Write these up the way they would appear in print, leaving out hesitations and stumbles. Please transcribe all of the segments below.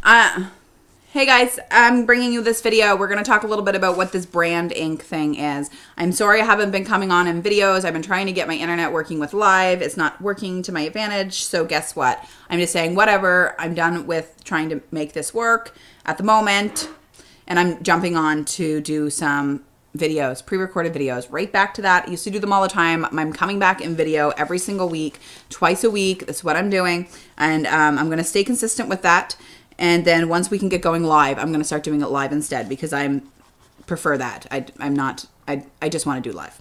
Hey guys, I'm bringing you this video. We're going to talk a little bit about what this brand ink thing is. I'm sorry I haven't been coming on in videos. I've been trying to get my internet working with live. It's not working to my advantage, so guess what? I'm just saying whatever. I'm done with trying to make this work at the moment, and I'm jumping on to do some videos, pre-recorded videos. Right back to that. I used to do them all the time. I'm coming back in video every single week, twice a week. That's what I'm doing, and I'm going to stay consistent with that. And then once we can get going live, I'm going to start doing it live instead because I prefer that. I just want to do live.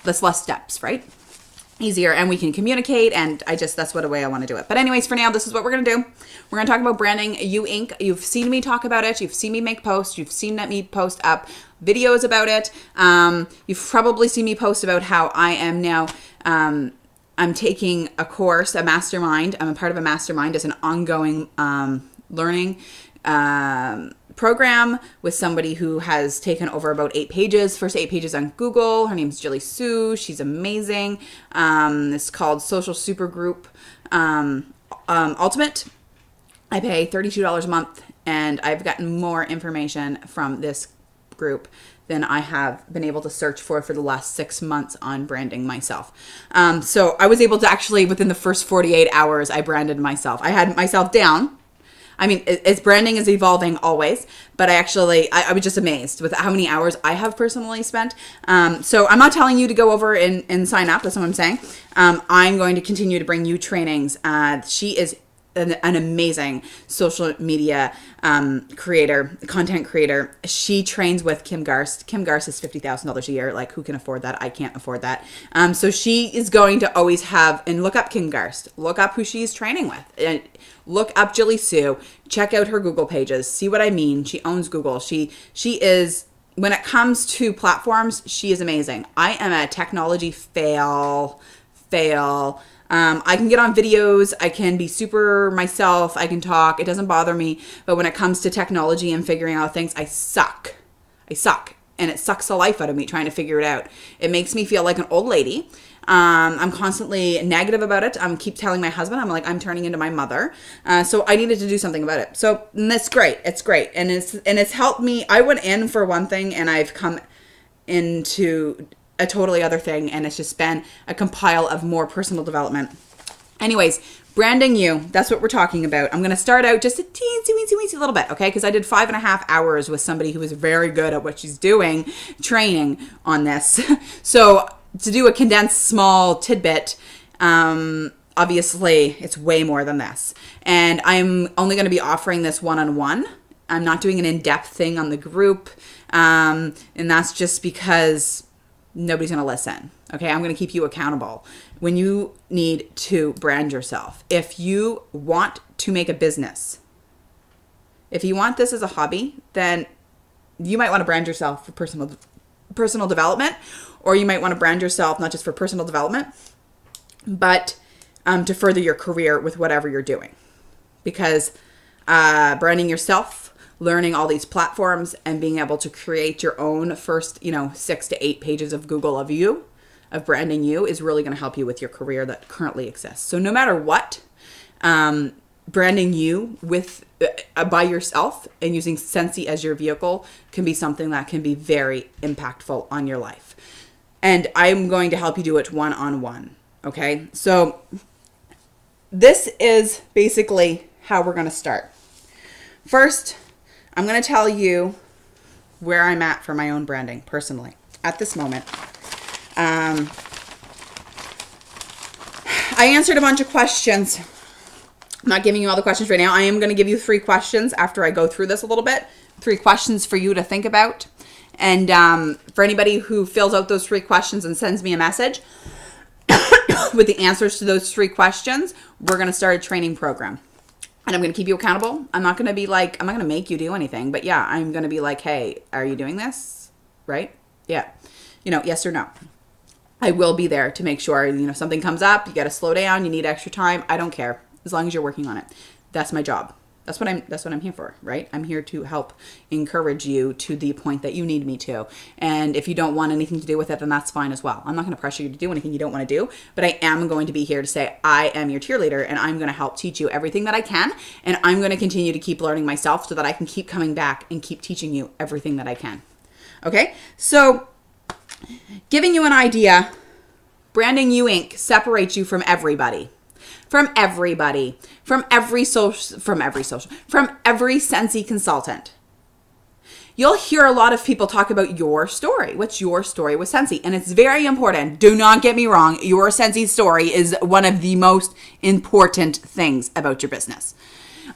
That's less steps, right? Easier, and we can communicate, and that's what a way I want to do it. But anyways, for now, this is what we're going to do. We're going to talk about branding You Ink. You've seen me talk about it. You've seen me make posts. You've seen me post up videos about it. You've probably seen me post about how I am now... I'm taking a course, a mastermind. I'm a part of a mastermind as an ongoing learning program with somebody who has taken over about 8 pages, first 8 pages on Google. Her name's Jilly Sue. She's amazing. It's called Social Supergroup Ultimate. I pay $32 a month, and I've gotten more information from this group than I have been able to search for the last 6 months on branding myself. So I was able to actually, within the first 48 hours, I branded myself. I had myself down. I mean, branding is evolving always, but I was just amazed with how many hours I have personally spent. So I'm not telling you to go over and sign up. That's what I'm saying. I'm going to continue to bring you trainings. She is an amazing social media content creator. She trains with Kim Garst. Kim Garst is $50,000 a year. Like, who can afford that? I can't afford that. So she is going to always have, and look up Kim Garst. Look up who she's training with. And look up Jilly Sue. Check out her Google pages. See what I mean? She owns Google. She is, when it comes to platforms, she is amazing. I am a technology fail. I can get on videos, I can be super myself, I can talk, it doesn't bother me, but when it comes to technology and figuring out things, I suck, and it sucks the life out of me trying to figure it out. It makes me feel like an old lady. I'm constantly negative about it. I keep telling my husband, I'm turning into my mother, so I needed to do something about it. So, and that's great, it's great, and it's helped me. I went in for one thing, and I've come into a totally other thing, and it's just been a compile of more personal development. Anyways, branding you, that's what we're talking about. I'm going to start out just a teensy little bit, okay? Because I did 5.5 hours with somebody who was very good at what she's doing, training on this. So to do a condensed small tidbit, obviously it's way more than this. And I'm only going to be offering this one-on-one. I'm not doing an in-depth thing on the group. And that's just because nobody's going to listen. Okay, I'm going to keep you accountable. When you need to brand yourself, if you want to make a business, if you want this as a hobby, then you might want to brand yourself for personal development, or you might want to brand yourself not just for personal development, but to further your career with whatever you're doing. Because branding yourself, learning all these platforms, and being able to create your own first, 6 to 8 pages of Google of branding you is really going to help you with your career that currently exists. So no matter what, branding you with by yourself and using Scentsy as your vehicle can be something that can be very impactful on your life. And I'm going to help you do it one-on-one. Okay, so this is basically how we're going to start. First, I'm going to tell you where I'm at for my own branding personally at this moment. I answered a bunch of questions. I'm not giving you all the questions right now. I am going to give you 3 questions after I go through this a little bit. 3 questions for you to think about. And for anybody who fills out those 3 questions and sends me a message with the answers to those 3 questions, we're going to start a training program. And I'm going to keep you accountable. I'm not going to be like, I'm not going to make you do anything. But yeah, I'm going to be like, hey, are you doing this? Right? Yeah. Yes or no. I will be there to make sure, something comes up, you got to slow down, you need extra time. I don't care as long as you're working on it. That's my job. That's what I'm here for, right? I'm here to help encourage you to the point that you need me to. And if you don't want anything to do with it, then that's fine as well. I'm not going to pressure you to do anything you don't want to do, but I am going to be here to say I am your cheerleader, and I'm going to help teach you everything that I can, and I'm going to continue to keep learning myself so that I can keep coming back and keep teaching you everything that I can. Okay? So, giving you an idea, Branding You Inc. separates you from everybody. From every Scentsy consultant. You'll hear a lot of people talk about your story. What's your story with Scentsy? And it's very important. Do not get me wrong. Your Scentsy story is one of the most important things about your business.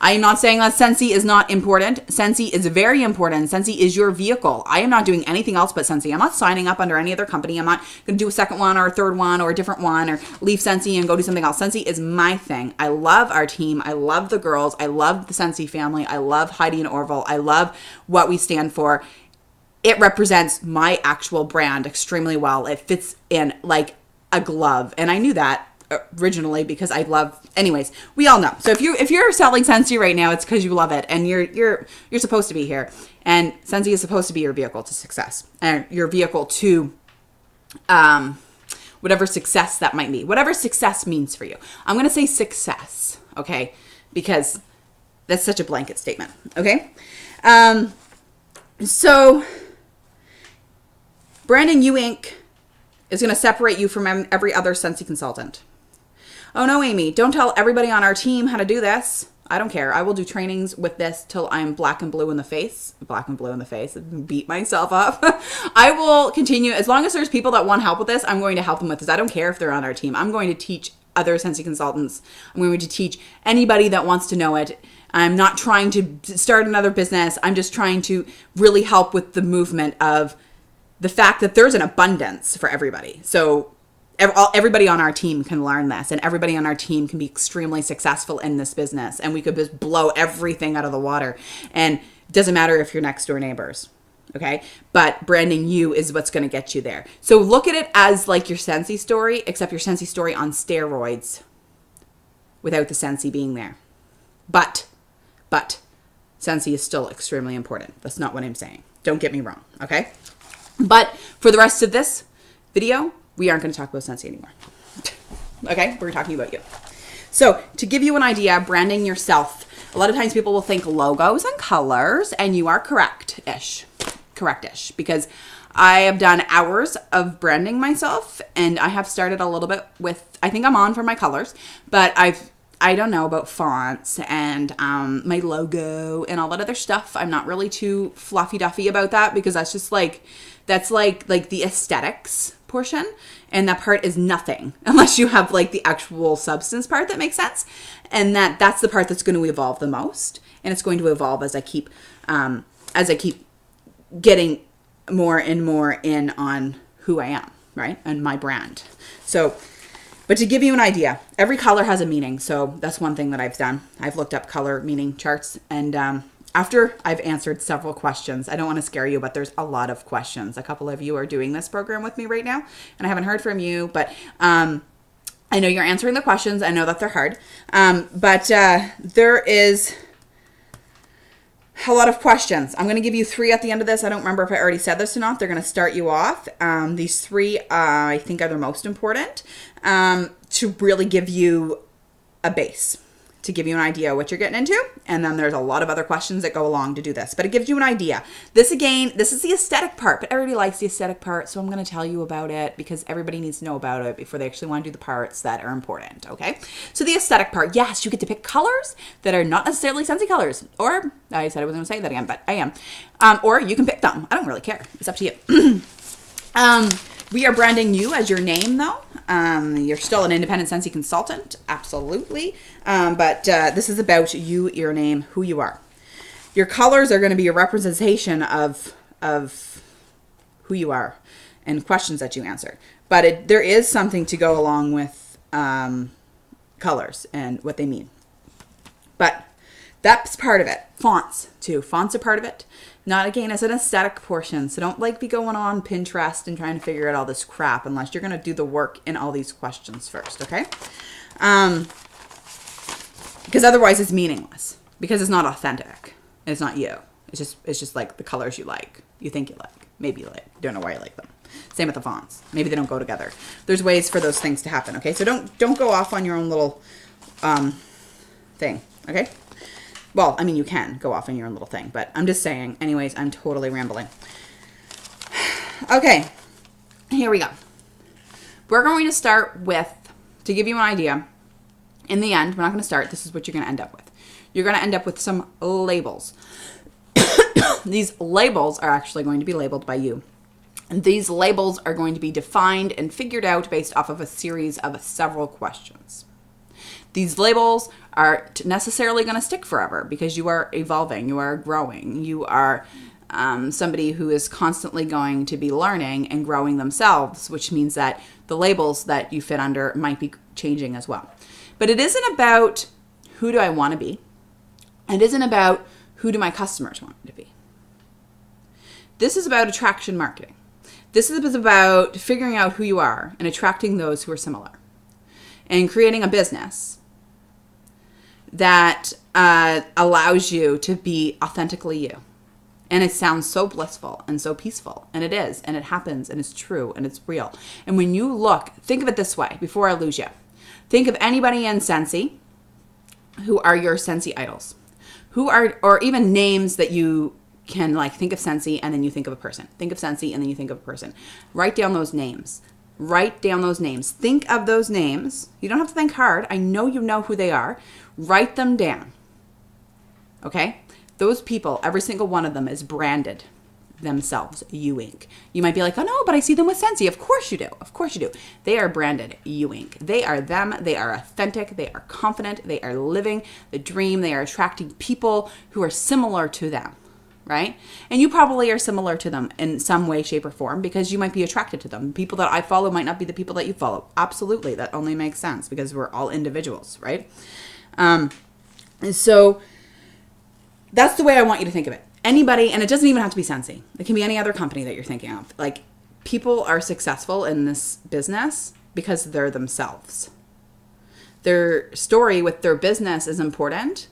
I am not saying that Scentsy is not important. Scentsy is very important. Scentsy is your vehicle. I am not doing anything else but Scentsy. I'm not signing up under any other company. I'm not going to do a second one or a third one or a different one or leave Scentsy and go do something else. Scentsy is my thing. I love our team. I love the girls. I love the Scentsy family. I love Heidi and Orville. I love what we stand for. It represents my actual brand extremely well. It fits in like a glove. And I knew that originally because I love, anyways, we all know. So if you're selling Scentsy right now, it's because you love it and you're supposed to be here. And Scentsy is supposed to be your vehicle to success and your vehicle to whatever success that might be, whatever success means for you. I'm going to say success, okay? Because that's such a blanket statement, okay? So Branding You Inc. is going to separate you from every other Scentsy consultant. Oh no, Amy, don't tell everybody on our team how to do this. I don't care. I will do trainings with this till I'm black and blue in the face, beat myself up. I will continue. As long as there's people that want help with this, I'm going to help them with this. I don't care if they're on our team. I'm going to teach other Scentsy consultants. I'm going to teach anybody that wants to know it. I'm not trying to start another business. I'm just trying to really help with the movement of the fact that there's an abundance for everybody. So everybody on our team can learn this, and everybody on our team can be extremely successful in this business, and we could just blow everything out of the water. And it doesn't matter if you're next door neighbors, okay? But branding you is what's going to get you there. So look at it as like your Scentsy story, except your Scentsy story on steroids without the Scentsy being there. But Scentsy is still extremely important. That's not what I'm saying. Don't get me wrong, okay? But for the rest of this video, we aren't going to talk about Scentsy anymore. Okay? We're talking about you. So to give you an idea, branding yourself. A lot of times people will think logos and colors, and you are correct-ish. Correct-ish. Because I have done hours of branding myself, and I have started a little bit with, I think I'm on for my colors, but I don't know about fonts and my logo and all that other stuff. I'm not really too fluffy-duffy about that because that's just like the aesthetics portion, and that part is nothing unless you have like the actual substance part that makes sense, and that's the part that's going to evolve the most, and it's going to evolve as I keep getting more and more in on who I am, right, and my brand. So, but to give you an idea, every color has a meaning. So that's one thing that I've done. I've looked up color meaning charts, and after I've answered several questions, I don't want to scare you, but there's a lot of questions. A couple of you are doing this program with me right now, and I haven't heard from you, but I know you're answering the questions. I know that they're hard, but there is a lot of questions. I'm going to give you 3 at the end of this. I don't remember if I already said this or not. They're going to start you off. These 3, I think, are the most important to really give you a base, to give you an idea what you're getting into. And then there's a lot of other questions that go along to do this, but it gives you an idea. This, again, this is the aesthetic part, but everybody likes the aesthetic part, so I'm going to tell you about it because everybody needs to know about it before they actually want to do the parts that are important, okay? So the aesthetic part, yes, you get to pick colors that are not necessarily Scentsy colors, or I said I wasn't going to say that again, but I am. Or you can pick them. I don't really care. It's up to you. We are branding you as your name, though. You're still an independent Scentsy consultant, absolutely. But this is about you, your name, who you are. Your colors are going to be a representation of who you are and questions that you answer. But there is something to go along with colors and what they mean. But that's part of it. Fonts, too. Fonts are part of it. Not, again, as an aesthetic portion. So don't be going on Pinterest and trying to figure out all this crap unless you're going to do the work in all these questions first, okay? Because otherwise it's meaningless. because it's not authentic. It's not you. It's just like the colors you like, you think you like, maybe you like, don't know why you like them. Same with the fonts. Maybe they don't go together. There's ways for those things to happen. Okay, so don't go off on your own little thing. Okay. Well, I mean, you can go off on your own little thing, but I'm just saying. Anyways, I'm totally rambling. Okay, here we go. We're going to start with, to give you an idea, in the end, we're not going to start. This is what you're going to end up with. You're going to end up with some labels. These labels are actually going to be labeled by you. And these labels are going to be defined and figured out based off of a series of several questions. These labels aren't necessarily going to stick forever because you are evolving, you are growing, you are somebody who is constantly going to be learning and growing themselves, which means that the labels that you fit under might be changing as well. But it isn't about who do I want to be. It isn't about who do my customers want to be. This is about attraction marketing. This is about figuring out who you are and attracting those who are similar and creating a business that allows you to be authentically you. And it sounds so blissful and so peaceful. And it is. And it happens. And it's true. And it's real. And when you look, think of it this way before I lose you. Think of anybody in Scentsy who are your Scentsy idols. Who are, or even names that you can like think of Scentsy and then you think of a person. Think of Scentsy and then you think of a person. Write down those names. Write down those names. Think of those names. You don't have to think hard. I know you know who they are. Write them down. Okay? Those people, every single one of them is branded themselves, You Inc. You might be like, oh no, but I see them with Scentsy. Of course you do. Of course you do. They are branded You Inc. They are them. They are authentic. They are confident. They are living the dream. They are attracting people who are similar to them, right? And you probably are similar to them in some way, shape, or form because you might be attracted to them. People that I follow might not be the people that you follow. Absolutely. That only makes sense because we're all individuals, right? And so that's the way I want you to think of it. Anybody, and it doesn't even have to be Scentsy. It can be any other company that you're thinking of. Like, people are successful in this business because they're themselves. Their story with their business is important,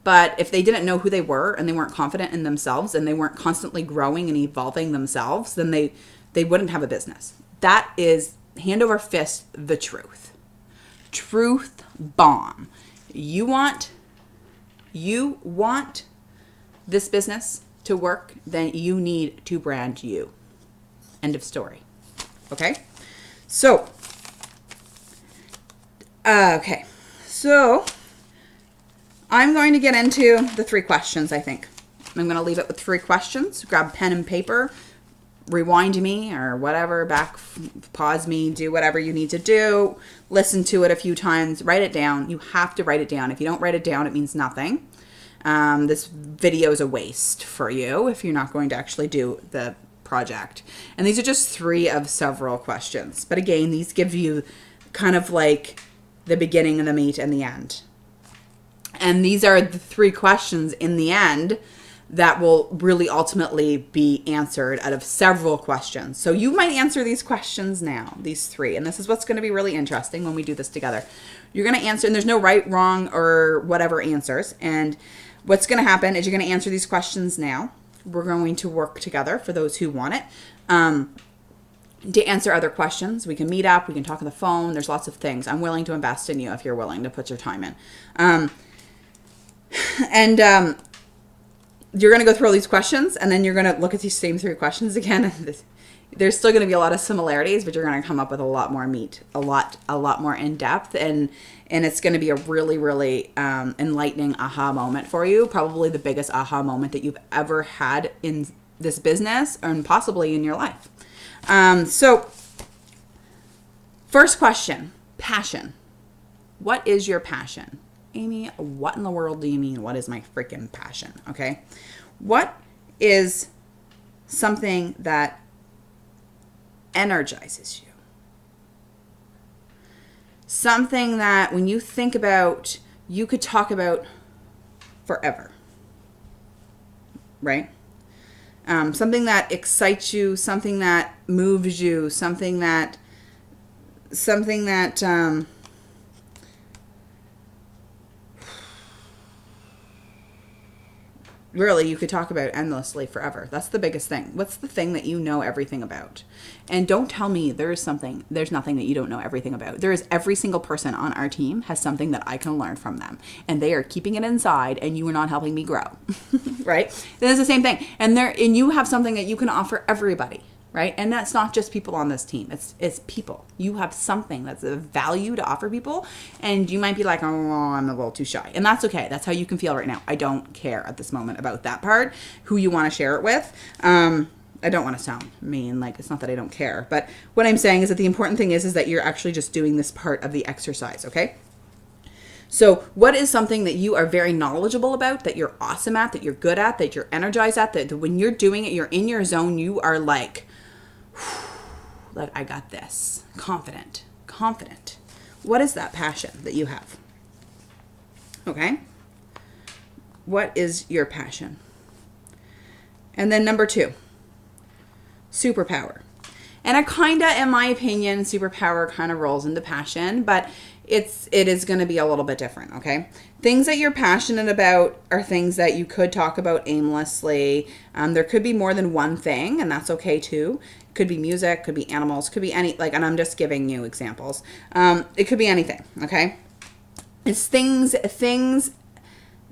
but if they didn't know who they were and they weren't confident in themselves and they weren't constantly growing and evolving themselves, then they wouldn't have a business. That is, hand over fist, the truth. Truth bomb. You want this business to work, then you need to brand you. End of story. Okay? So, I'm going to get into the 3 questions, I think. I'm going to leave it with 3 questions. Grab pen and paper, rewind me or whatever, pause me, do whatever you need to do. Listen to it a few times, write it down. You have to write it down. If you don't write it down, it means nothing. This video is a waste for you if you're not going to actually do the project. And these are just 3 of several questions. But again, these give you kind of like the beginning and the meat and the end. And these are the 3 questions in the end that will really ultimately be answered out of several questions. So you might answer these questions now, these 3. And this is what's going to be really interesting when we do this together. You're going to answer, and there's no right, wrong, or whatever answers. And what's going to happen is you're going to answer these questions now. We're going to work together for those who want it. To answer other questions, we can meet up, we can talk on the phone. There's lots of things. I'm willing to invest in you if you're willing to put your time in. You're going to go through all these questions, and then you're going to look at these same 3 questions again. There's still going to be a lot of similarities, but you're going to come up with a lot more meat, a lot more in depth, and it's going to be a really, really enlightening aha moment for you. Probably the biggest aha moment that you've ever had in this business, and possibly in your life. So, first question: passion. What is your passion? Amy, what in the world do you mean? What is my freaking passion? Okay. What is something that energizes you? Something that when you think about, you could talk about forever. Right? Something that excites you, something that moves you, something that really, you could talk about endlessly forever. That's the biggest thing. What's the thing that you know everything about? And don't tell me there's nothing that you don't know everything about. There is every single person on our team has something that I can learn from them. And they are keeping it inside, and you are not helping me grow. Right? Then it's the same thing. And you have something that you can offer everybody. Right? And that's not just people on this team. It's people. You have something that's of value to offer people. And you might be like, oh, I'm a little too shy. And that's okay. That's how you can feel right now. I don't care at this moment about that part, who you want to share it with. I don't want to sound mean. Like, it's not that I don't care. But what I'm saying is that the important thing is that you're actually just doing this part of the exercise, okay? So what is something that you are very knowledgeable about, that you're awesome at, that you're good at, that you're energized at, that when you're doing it, you're in your zone, you are like I got this. Confident. What is that passion that you have? Okay? What is your passion? And then number 2, superpower. And it kind of, in my opinion, superpower kind of rolls into passion, but it is going to be a little bit different, okay? Things that you're passionate about are things that you could talk about aimlessly. There could be more than one thing, and that's okay too. It could be music, could be animals, could be any, like, and I'm just giving you examples. It could be anything, okay? It's things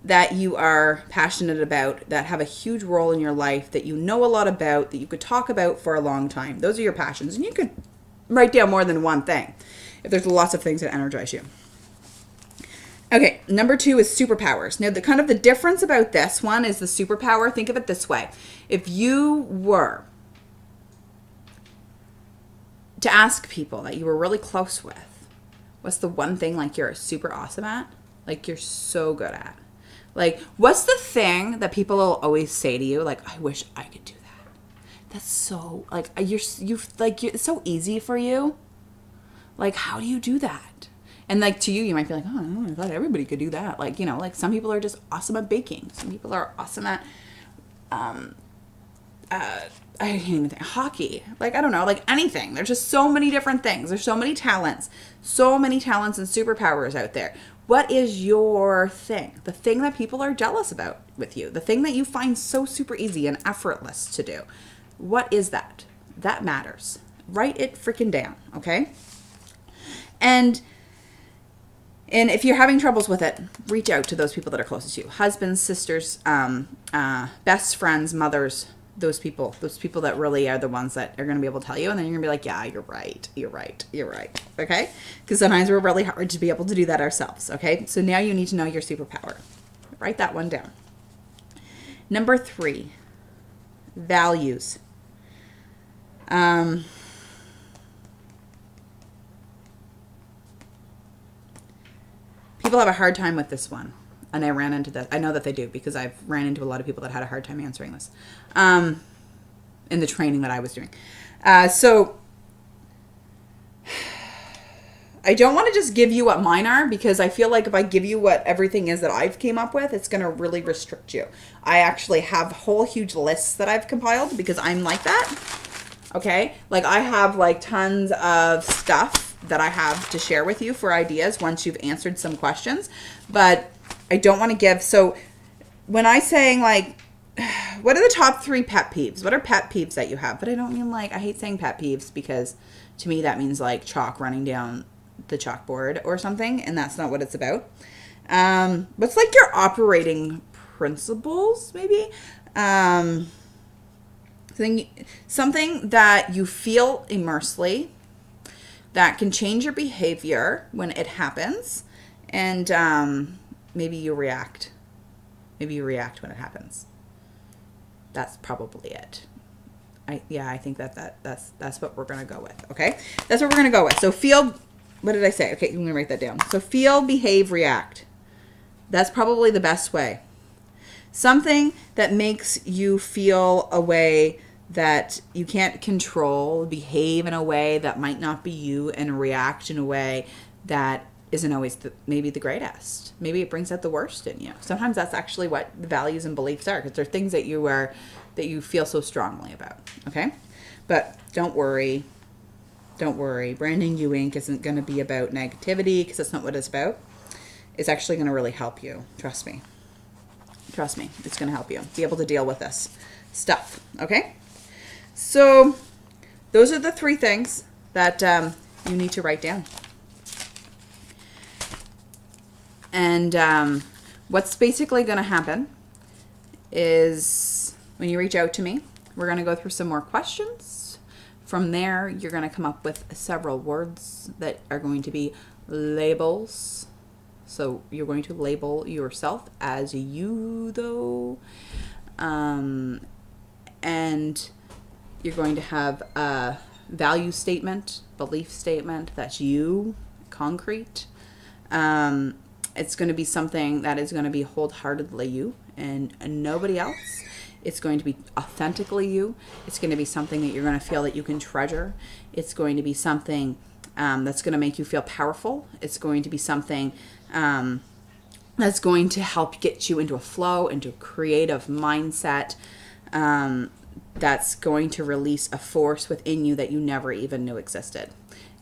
that you are passionate about, that have a huge role in your life, that you know a lot about, that you could talk about for a long time. Those are your passions. And you could write down more than one thing if there's lots of things that energize you. Okay, number 2 is superpowers. Now, the difference about this one is the superpower. Think of it this way. If you were to ask people that you were really close with, what's the one thing like you're super awesome at? Like you're so good at? Like, what's the thing that people will always say to you? Like, I wish I could do that. That's so, like, it's so easy for you. Like, how do you do that? And like, to you might be like, oh, I thought everybody could do that. Like, you know, like some people are just awesome at baking. Some people are awesome at, I can't even think, hockey. Like, I don't know, like anything. There's just so many different things. There's so many talents and superpowers out there. What is your thing? The thing that people are jealous about with you. The thing that you find so super easy and effortless to do. What is that? That matters. Write it freaking down, okay? And if you're having troubles with it, reach out to those people that are closest to you. Husbands, sisters, best friends, mothers, those people that really are the ones that are going to be able to tell you. And then you're going to be like, yeah, you're right. Okay? Because sometimes we're really hard to be able to do that ourselves. Okay? So now you need to know your superpower. Write that one down. Number 3, values. People have a hard time with this one. And I ran into this. I know that they do because I've ran into a lot of people that had a hard time answering this in the training that I was doing. So I don't want to just give you what mine are, because I feel like if I give you what everything is that I've came up with, it's going to really restrict you. I actually have whole huge lists that I've compiled because I'm like that. Okay? Like, I have like tons of stuff that I have to share with you for ideas once you've answered some questions. But I don't want to give. So when I saying like, what are the top 3 pet peeves? What are pet peeves that you have? But I don't mean like, I hate saying pet peeves because to me that means like chalk running down the chalkboard or something. And that's not what it's about. What's like your operating principles maybe? Something that you feel immersely that can change your behavior when it happens. And maybe you react. Maybe you react when it happens. That's probably it. I think that's what we're gonna go with. Okay, that's what we're gonna go with. So feel. What did I say? Okay, I'm gonna write that down. So feel, behave, react. That's probably the best way. Something that makes you feel a way that you can't control, behave in a way that might not be you, and react in a way that isn't always maybe the greatest. Maybe it brings out the worst in you. Sometimes that's actually what the values and beliefs are, because they're things that you feel so strongly about. Okay? But don't worry. Don't worry. Branding You Inc. isn't going to be about negativity, because that's not what it's about. It's actually going to really help you. Trust me. Trust me, it's going to help you be able to deal with this stuff. Okay? So those are the 3 things that you need to write down. And what's basically going to happen is when you reach out to me, we're going to go through some more questions. From there, you're going to come up with several words that are going to be labels. So you're going to label yourself as you, though. And you're going to have a value statement, belief statement that's you, concrete. It's going to be something that is going to be wholeheartedly you and nobody else. It's going to be authentically you. It's going to be something that you're going to feel that you can treasure. It's going to be something that's going to make you feel powerful. It's going to be something that's going to help get you into a flow, into a creative mindset, that's going to release a force within you that you never even knew existed.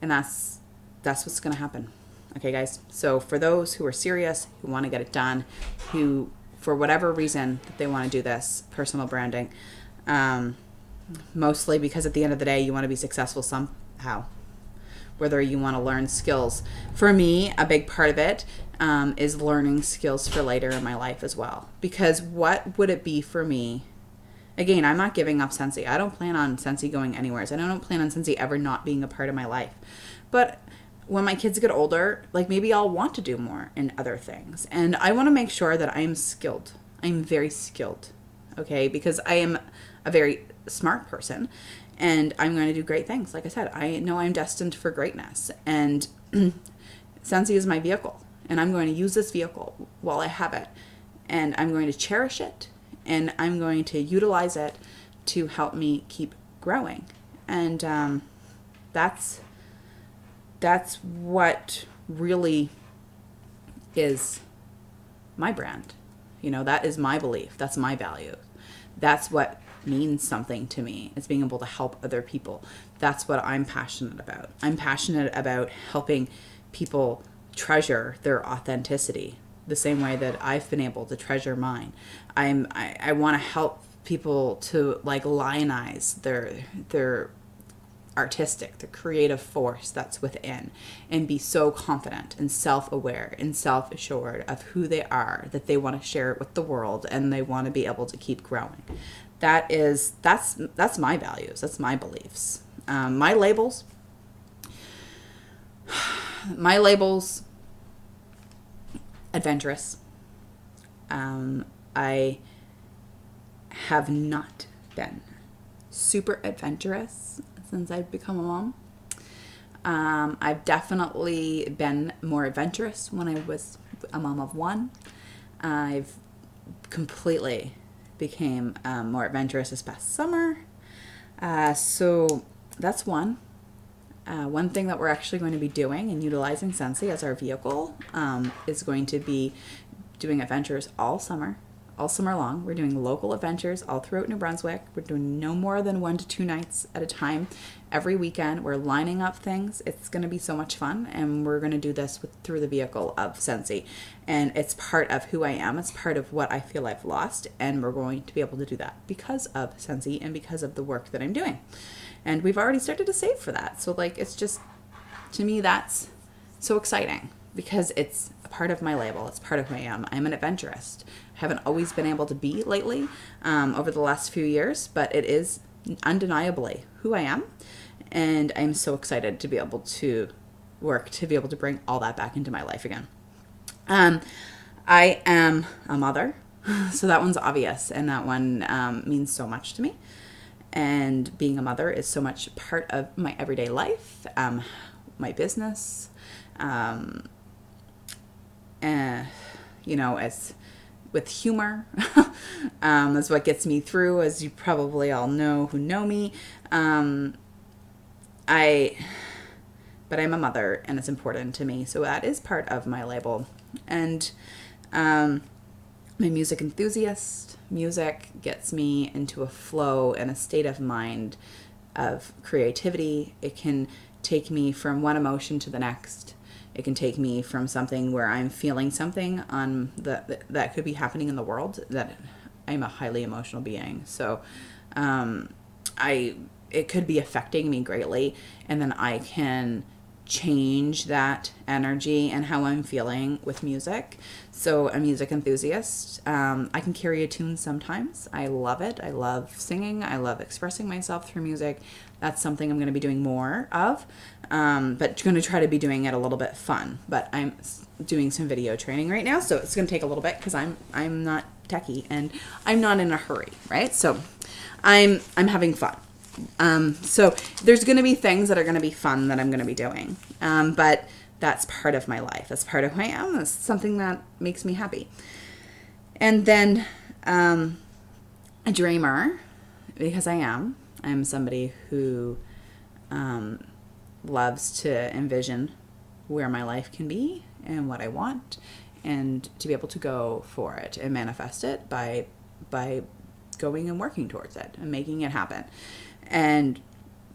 And that's what's going to happen. Okay, guys? So for those who are serious, who want to get it done, who, for whatever reason that they want to do this, personal branding, mostly because at the end of the day, you want to be successful somehow, whether you want to learn skills. For me, a big part of it is learning skills for later in my life as well. Because what would it be for me? Again, I'm not giving up Scentsy. I don't plan on Scentsy going anywhere. I don't plan on Scentsy ever not being a part of my life. But when my kids get older, like maybe I'll want to do more in other things. And I want to make sure that I am skilled. I'm very skilled, okay? Because I am a very smart person and I'm going to do great things. Like I said, I know I'm destined for greatness, and Scentsy is my vehicle, and I'm going to use this vehicle while I have it, and I'm going to cherish it, and I'm going to utilize it to help me keep growing. And that's what really is my brand. You know, that is my belief. That's my value. That's what means something to me. It's being able to help other people. That's what I'm passionate about. I'm passionate about helping people treasure their authenticity the same way that I've been able to treasure mine. I want to help people to like lionise their artistic, the creative force that's within, and be so confident and self-aware and self-assured of who they are, that they want to share it with the world, and they want to be able to keep growing. That's my values. That's my beliefs. My labels, adventurous. I have not been super adventurous since I've become a mom. I've definitely been more adventurous when I was a mom of 1. I've completely became more adventurous this past summer. So that's one. One thing that we're actually going to be doing and utilizing Scentsy as our vehicle is going to be doing adventures all summer long. We're doing local adventures all throughout New Brunswick. We're doing no more than 1 to 2 nights at a time every weekend. We're lining up things. It's going to be so much fun, and we're going to do this through the vehicle of Scentsy. And it's part of who I am. It's part of what I feel I've lost, and we're going to be able to do that because of Scentsy and because of the work that I'm doing. And we've already started to save for that. So like, it's just, to me, that's so exciting because it's a part of my label. It's part of who I am. I'm an adventurist. I haven't always been able to be lately over the last few years, but it is undeniably who I am. And I'm so excited to be able to work, to be able to bring all that back into my life again. I am a mother, so that one's obvious, and that one means so much to me. And being a mother is so much part of my everyday life, my business, you know, as with humor, that's what gets me through, as you probably all know who know me. But I'm a mother, and it's important to me, so that is part of my label. And I'm a music enthusiast. Music gets me into a flow and a state of mind of creativity. It can take me from one emotion to the next. It can take me from something where I'm feeling something on that could be happening in the world, that I'm a highly emotional being. So it could be affecting me greatly, and then I can change that energy and how I'm feeling with music. So a music enthusiast, I can carry a tune sometimes. I love it. I love singing. I love expressing myself through music. That's something I'm going to be doing more of, but going to try to be doing it a little bit fun. But I'm doing some video training right now, so it's going to take a little bit because I'm not techie and I'm not in a hurry, right? So I'm having fun. So there's going to be things that are going to be fun that I'm going to be doing. But that's part of my life. That's part of who I am. That's something that makes me happy. And then, a dreamer, because I'm somebody who, loves to envision where my life can be and what I want, and to be able to go for it and manifest it by going and working towards it and making it happen. And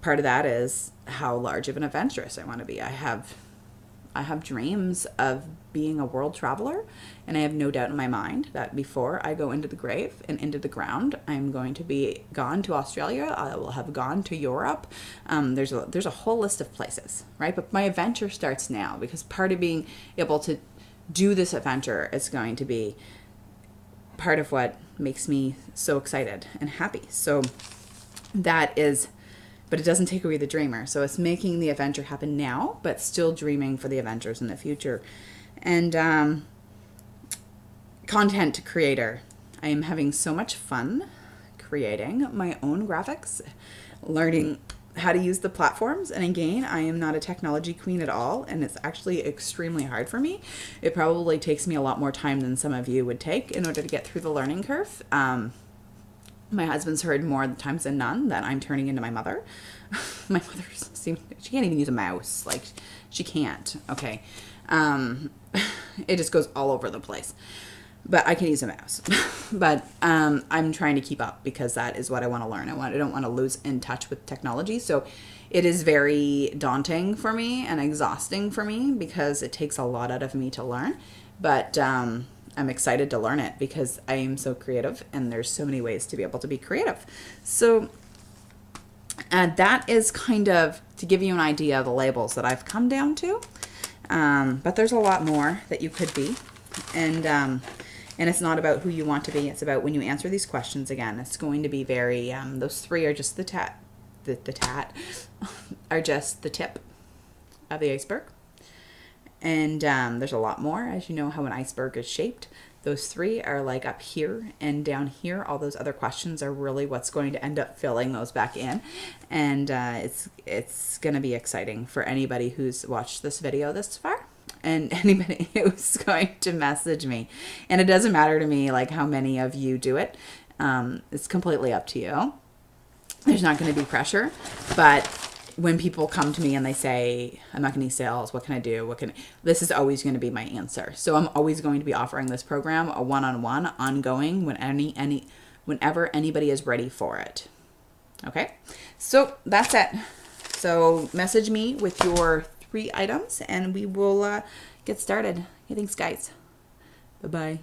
part of that is how large of an adventurous I want to be. I have dreams of being a world traveler, and I have no doubt in my mind that before I go into the grave and into the ground, I'm going to be gone to Australia. I will have gone to Europe. There's a whole list of places, right? But my adventure starts now, because part of being able to do this adventure is going to be part of what makes me so excited and happy. So that is, but it doesn't take away the dreamer. So it's making the adventure happen now, but still dreaming for the adventures in the future. And content creator. I am having so much fun creating my own graphics, learning how to use the platforms. And again, I am not a technology queen at all, and it's actually extremely hard for me. It probably takes me a lot more time than some of you would take in order to get through the learning curve. My husband's heard more times than none that I'm turning into my mother. My mother, she can't even use a mouse. Like, she can't. Okay. It just goes all over the place. But I can use a mouse. But I'm trying to keep up, because that is what I want to learn. I don't want to lose in touch with technology. So it is very daunting for me and exhausting for me, because it takes a lot out of me to learn. But I'm excited to learn it, because I am so creative, and there's so many ways to be able to be creative. So that is kind of to give you an idea of the labels that I've come down to. But there's a lot more that you could be. And it's not about who you want to be. It's about when you answer these questions again, it's going to be very, those three are just the are just the tip of the iceberg. And there's a lot more, as you know how an iceberg is shaped. Those three are like up here, and down here, all those other questions are really what's going to end up filling those back in. And it's going to be exciting for anybody who's watched this video this far, and anybody who's going to message me. And it doesn't matter to me like how many of you do it. It's completely up to you. There's not going to be pressure, but when people come to me and they say, I'm not getting sales, what can I do? This is always going to be my answer. So I'm always going to be offering this program, a one-on-one, ongoing, whenever anybody is ready for it. Okay. So that's it. So message me with your 3 items, and we will get started. Okay, thanks guys. Bye-bye.